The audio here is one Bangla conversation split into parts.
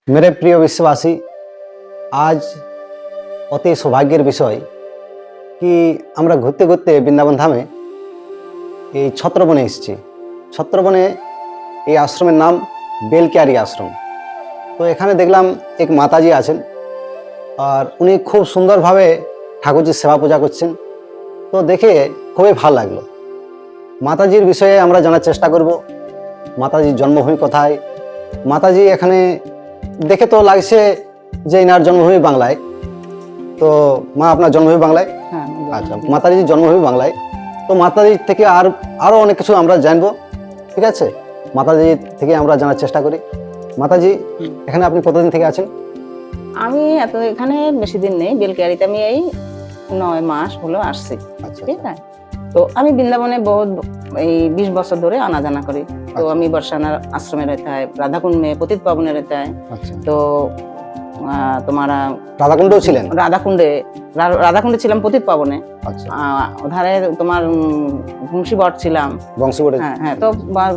मेरे प्रिय विश्ववासी, आज অতি সৌভাগ্যের বিষয় কি আমরা ঘুরতে ঘুরতে বৃন্দাবন ধামে এই ছত্রবনে এসেছি। ছত্রবনে এই আশ্রমের নাম বেলকিয়ারি আশ্রম। তো এখানে দেখলাম এক মাতাজি আছেন আর উনি খুব সুন্দরভাবে ঠাকুরজির সেবা পূজা করছেন। তো দেখে খুবই ভালো লাগলো। মাতাজির বিষয়ে আমরা জানার চেষ্টা করব। মাতাজির জন্মভূমি কোথায়। মাতাজি এখানে দেখে তো লাগছে যে এনার জন্মভূমি বাংলায়। তো মা আপনার জন্মভূমি বাংলায়? হ্যাঁ, আচ্ছা, মাতাজির জন্মভূমি বাংলায়। তো মাতাজি থেকে আরো অনেক কিছু আমরা জানবো, ঠিক আছে? মাতাজি থেকে আমরা জানার চেষ্টা করি। মাতাজি, এখানে আপনি কতদিন থেকে আছেন? আমি এখানে বেশি দিন নেই। বেলকিয়ারিতে আমি এই 9 মাস হলো আসছি। আচ্ছা, ঠিক আছে। তো আমি বৃন্দাবনে এই 20 বছর ধরে আনা জানা করি। তো আমি বর্ষানার আশ্রমে रहता है, राधाकुंड में पतित पावन रहता है। আচ্ছা। তো তোমারা রাধাকুণ্ডেও ছিলেন? রাধাকুণ্ডে ছিলাম পতিত পাবনে। আচ্ছা। ওধারে তোমার বংশীবট ছিলাম। বংশীবটে? হ্যাঁ। তো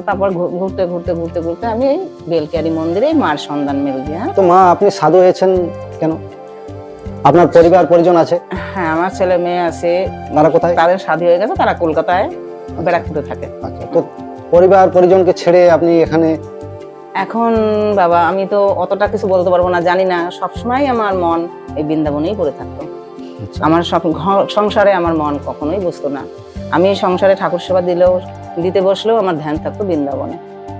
তারপর ঘুরতে ঘুরতে ঘুরতে ঘুরতে আমি এই বেলকিয়ারি মন্দিরে মার সন্ধান মেলছি। হ্যাঁ, তো মা আপনি সাধু হয়েছেন কেন? আপনার পরিবার পরিজন আছে? হ্যাঁ, আমার ছেলে মেয়ে আছে। তারা কোথায়? তাদের শাদী হয়ে গেছে, তারা কলকাতায় ব্যারাকপুরে থাকে। আচ্ছা। তো পরিবার পরিজনকে ছেড়ে আপনি এখানে? এখন বাবা আমি তো অতটা কিছু বলতে পারবো না, জানি না। সবসময় আমার মন এই বৃন্দাবনেই পড়ে থাকতো। আচ্ছা। আমার সব সংসারে আমার মন কখনোই বুঝতো না। আমি সংসারে ঠাকুর সেবা দিতে বসলেও আমার ধ্যান থাকতো বৃন্দাবনে,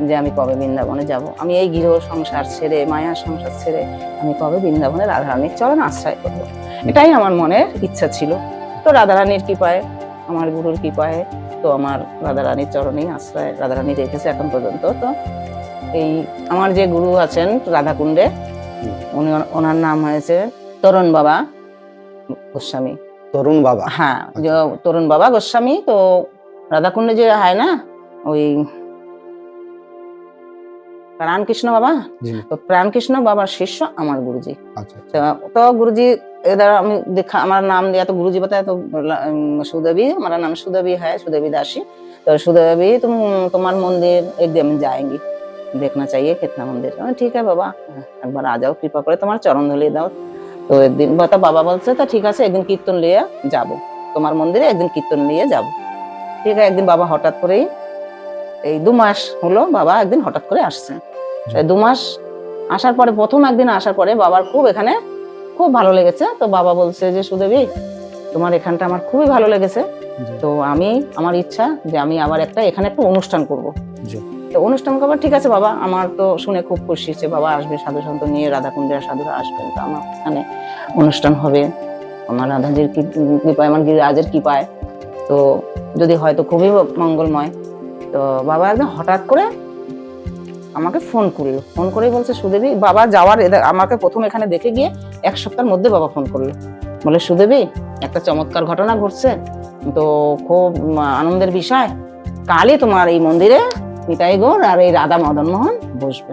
যে আমি কবে বৃন্দাবনে যাব। আমি এই গৃহ সংসার ছেড়ে, মায়ার সংসার ছেড়ে আমি কবে বৃন্দাবনে রাধারানীর চরণ আশ্রয় করব, এটাই আমার মনের ইচ্ছা ছিল। তো রাধারানীর কৃপায়, আমার গুরুর কৃপায়, তো আমার রাধারানীর চরণেই আশ্রয় রাধারানী রেখেছে এখন পর্যন্ত। তো এই আমার যে গুরু আছেন রাধাকুণ্ডে, ওনার নাম হয়েছে তরুণ বাবা গোস্বামী। তরুণ বাবা? হ্যাঁ, তরুণ বাবা গোস্বামী। তো রাধাকুণ্ডে যে হয় না ওই প্রাণকৃষ্ণ বাবা, তো প্রাণকৃষ্ণ বাবার শিষ্য আমার গুরুজি। আচ্ছা। তো गुरुजी इधर আমি देखा, हमारा नाम दिया तो गुरुजी बताया तो सुदेवी, हमारा नाम सुदेवी है, सुदेवी दासी। तो सुदेवी तुम्हारा मंदिर एक दिन जाएंगी, देखना चाहिए कितना मंदिर। ठीक है बाबा, एक बार आ जाओ, कृपा করে তোমার চরণ ধুলিয়ে দাও। তো একদিন বাবা বলছে তো ঠিক আছে, একদিন কীর্তন নিয়ে যাব তোমার মন্দিরে, একদিন কীর্তন নিয়ে যাব। ঠিক আছে। একদিন বাবা হঠাৎ করেই, এই 2 মাস হলো বাবা একদিন হঠাৎ করে আসছে। 2 মাস আসার পরে, প্রথম একদিন আসার পরে বাবার এখানে খুব ভালো লেগেছে। তো বাবা বলছে যে সুদেবী, তোমার এখানটা আমার খুবই ভালো লেগেছে। তো আমার ইচ্ছা যে আমি আবার এখানে একটা অনুষ্ঠান করব। তো অনুষ্ঠান করবো। ঠিক আছে বাবা, আমার তো শুনে খুব খুশি হচ্ছে। বাবা আসবে, সাধু সন্ত নিয়ে রাধাকুণ্ডের সাধুরা আসবেন, তো আমার এখানে অনুষ্ঠান হবে আমার রাধাজির কৃপায়, আমার গিরিরাজের কৃপায়। তো যদি হয় তো খুবই মঙ্গলময়। তো বাবা একদম হঠাৎ করে আমাকে ফোন করেই বলছে সুদেবী, বাবা যাওয়ার আমাকে প্রথম এখানে দেখে গিয়ে 1 সপ্তাহের মধ্যে বাবা ফোন করলো, বলে সুদেবী একটা চমৎকার ঘটনা ঘটছে, তো খুব আনন্দের বিষয়, কালই তোমার এই মন্দিরে নিতাই গৌর আর এই রাধা মদন মোহন বসবে।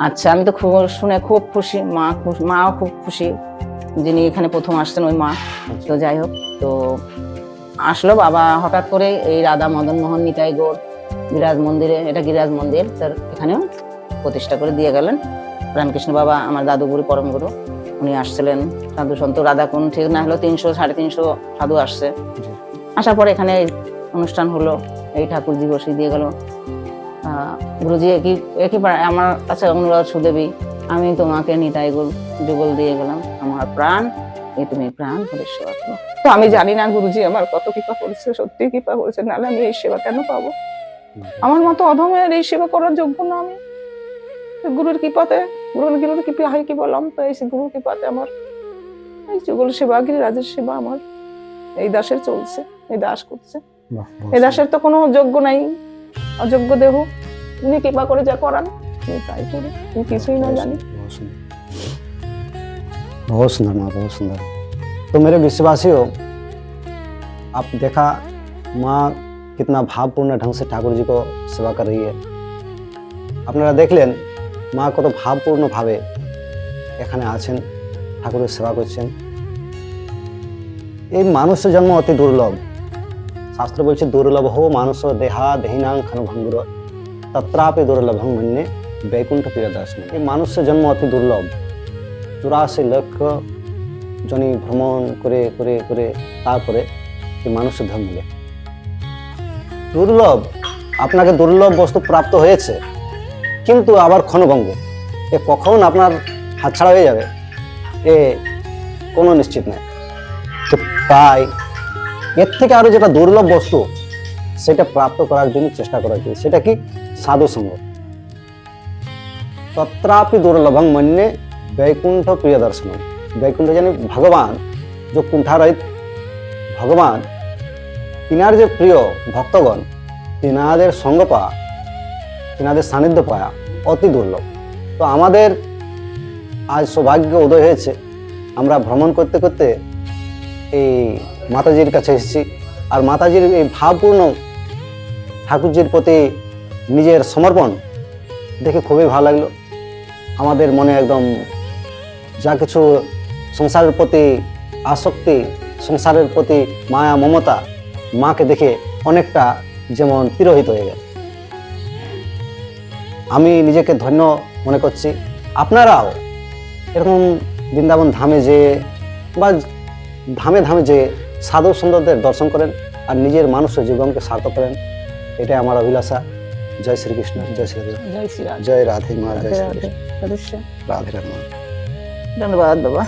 আচ্ছা, আমি তো শুনে খুব খুশি, মাও খুব খুশি, যিনি এখানে প্রথম আসছেন ওই মা। তো যাই হোক, তো আসলো বাবা হঠাৎ করে এই রাধা মদন মোহন নিতাই গৌর গিরিরাজ মন্দিরে, এটা গিরিরাজ মন্দির, তার এখানেও প্রতিষ্ঠা করে দিয়ে গেলেন রামকৃষ্ণ বাবা, আমার দাদুগুরু পরম গুরু। উনি আসছিলেন, সাধু সন্ত রাধাকুণ্ড ঠিক না হলো 300-350 সাধু আসছে। আসার পরে এখানে অনুষ্ঠান হলো, এই ঠাকুরজি বসিয়ে দিয়ে গেল। গুরুজি একই আমার কাছে অনুরোধ, সুদেবী আমি তোমাকে নিতাই গুরু যুগল দিয়ে গেলাম, আমার প্রাণ এই তুমি প্রাণ ভরে সেবা করো। তো আমি জানি না গুরুজি আমার কত কৃপা করেছে, সত্যি কৃপা করেছে, নাহলে আমি এই সেবা কেন পাবো? আমার মতো অধমের এই সেবা করার যোগ্য না আমি। গুরুর কৃপাতে, গুরুর কৃপা হয় কি বললাম, তো এই গুরুর কৃপাতে আমার এই যুগল সেবা, গিরিরাজের সেবা আমার এই দাসের চলছে, এই দাস করছে। এই দাসের তো কোনো যোগ্য নাই, অযোগ্য দেহ, উনি কৃপা করে যা করান তাই করি, কিছুই না জানি। बहुत सुंदर माँ, बहुत सुंदर। तो मेरे विश्वासियों, आप देखा माँ कितना भावपूर्ण ढंग से ठाकुर जी को सेवा कर रही है। আপনারা দেখলেন মা কত ভাবপূর্ণ ভাবে এখানে আছেন, ঠাকুরের সেবা করছেন। এই মানুষের জন্ম অতি দুর্লভ। শাস্ত্র বলছে দুর্লভ হো মানুষ দেহা দেহিনাং খানু ভঙ্গুর তত্রাপি দুর্লভং মন্যে বৈকুণ্ঠ প্রিয় দর্শন। এই মানুষের জন্ম অতি দুর্লভ। 84 লক্ষ জনই ভ্রমণ করে করে করে তারপরে এই মানুষের ধর্ম মিলে। দুর্লভ, আপনাকে দুর্লভ বস্তু প্রাপ্ত হয়েছে, কিন্তু আবার ক্ষণভঙ্গ। এ কখন আপনার হাতছাড়া হয়ে যাবে এ কোনো নিশ্চিত নেই। তো তাই এর থেকে আরো যেটা দুর্লভ বস্তু সেটা প্রাপ্ত করার জন্য চেষ্টা করা উচিত। সেটা কি? সাধু সঙ্গ। তত্রাপি দুর্লভং মন্যে বৈকুণ্ঠ প্রিয় দর্শন। বৈকুণ্ঠ জানি ভগবান, যে কুণ্ঠারহিত ভগবান, তিনার যে প্রিয় ভক্তগণ, তিনাদের সঙ্গ পাওয়া, তিনাদের সান্নিধ্য পাওয়া অতি দুর্লভ। তো আমাদের আজ সৌভাগ্য উদয় হয়েছে, আমরা ভ্রমণ করতে করতে এই মাতাজির কাছে এসেছি। আর মাতাজির এই ভাবপূর্ণ ঠাকুরজির প্রতি নিজের সমর্পণ দেখে খুবই ভালো লাগলো। আমাদের মনে একদম যা কিছু সংসারের প্রতি আসক্তি, সংসারের প্রতি মায়া মমতা, মাকে দেখে অনেকটা যেমন তিরোহিত হয়ে গেল। আমি নিজেকে ধন্য মনে করছি। আপনারাও এরকম বৃন্দাবন ধামে যে বা ধামে ধামে যে সাধু সুন্দরদের দর্শন করেন আর নিজের মানুষের জীবনকে সার্থক করেন, এটাই আমার অভিলাষা। জয় শ্রীকৃষ্ণ, জয় শ্রীকৃষ্ণ, জয় শ্রী রাধে জয় রাধে মা, জয় রাধে শ্রীকৃষ্ণ, রাধে রাধে রাধে রাধে মা। ধন্যবাদ বাবা।